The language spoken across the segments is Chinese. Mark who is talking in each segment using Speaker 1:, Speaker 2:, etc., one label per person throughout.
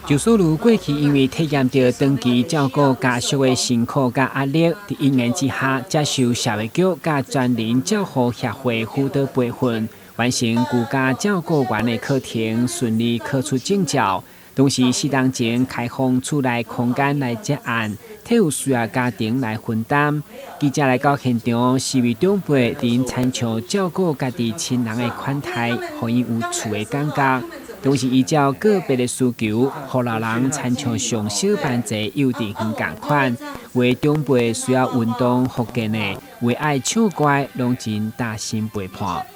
Speaker 1: 就所如过去因为体验到长期照顾家属的辛苦甲压力，伫因缘之下，接受社会局甲专人照护协会辅导培训，完成居家照顾员的课程，顺利考出证照。同时，适当前开放厝内空间来接案，替有需要家庭来分担。记者来到现场，是为长辈因参照照顾家己亲人的款待，互因有厝的感觉。同时依照个别的需求，互老人参照上小班制幼稚园同款，为长辈需要运动复健的，为爱唱歌，拢真大心陪伴。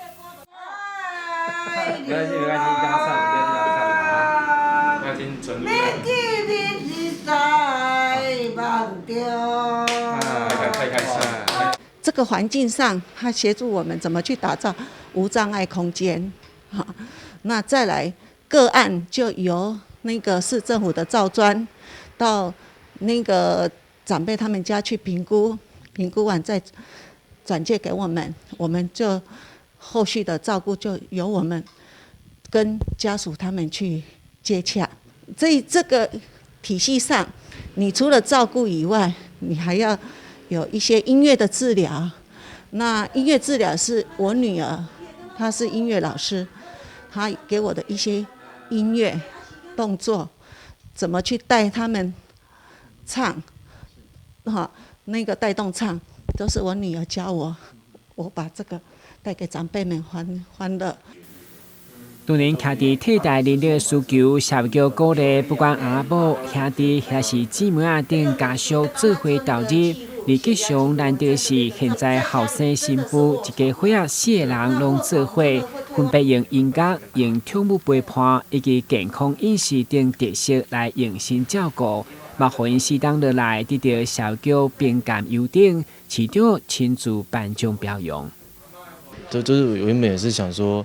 Speaker 2: 这个环境上，他协助我们怎么去打造无障碍空间。好，那再来个案就由那个市政府的照专到那个长辈他们家去评估，评估完再转介给我们，我们就后续的照顾就由我们跟家属他们去接洽。这个体系上，你除了照顾以外，你还要有一些音乐的治疗。那音乐治疗是我女儿，她是音乐老师，她给我的一些音乐动作，怎么去带他们唱，那个带动唱都是我女儿教我，我把这个带给长辈们欢乐。
Speaker 1: 当然，徛伫替代人力的需求，社会局鼓励不管阿母、兄弟还是姊妹啊等家属做伙投入。而吉祥难得是，现在后生新妇一家伙仔4个人拢做伙，分别用音乐、用宠物陪伴以及健康饮食等特色来用心照顾，嘛互因适当落来得到社会局评鉴优等，市长亲自颁奖表扬。
Speaker 3: 就是原本也是想说。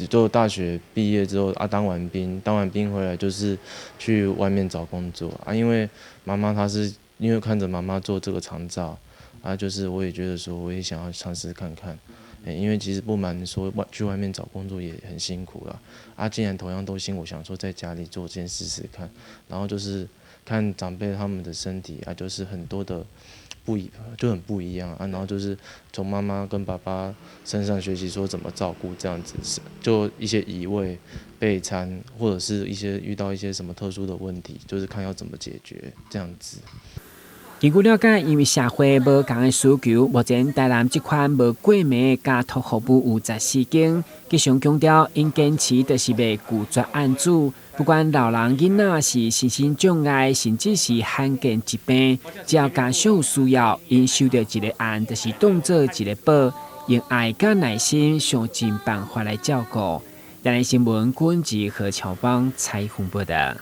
Speaker 3: 就大学毕业之后当完兵回来就是去外面找工作啊，因为妈妈她是因为看着妈妈做这个长照啊，就是我也觉得说我也想要尝试看看，因为其实不瞒说去外面找工作也很辛苦啦，啊，既然同样都辛苦，想说在家里做这件试试看，然后就是看长辈他们的身体啊，就是很多的。就很不一样啊，然后就是从妈妈跟爸爸身上学习说怎么照顾这样子，就一些移位、备餐，或者是遇到一些什么特殊的问题，就是看要怎么解决这样子。
Speaker 1: 根据了解，因为社会无同的需求，目前台南这款无过暝的家托服务有14间。吉祥强调，因坚持就是要拒绝案主，不管老人囡仔是身心障碍，甚至是罕见疾病，只要家属有需要，因收到一个案，就是当做一个宝，用爱甲耐心，想尽办法来照顾。台南新闻，军职何乔邦采访报道。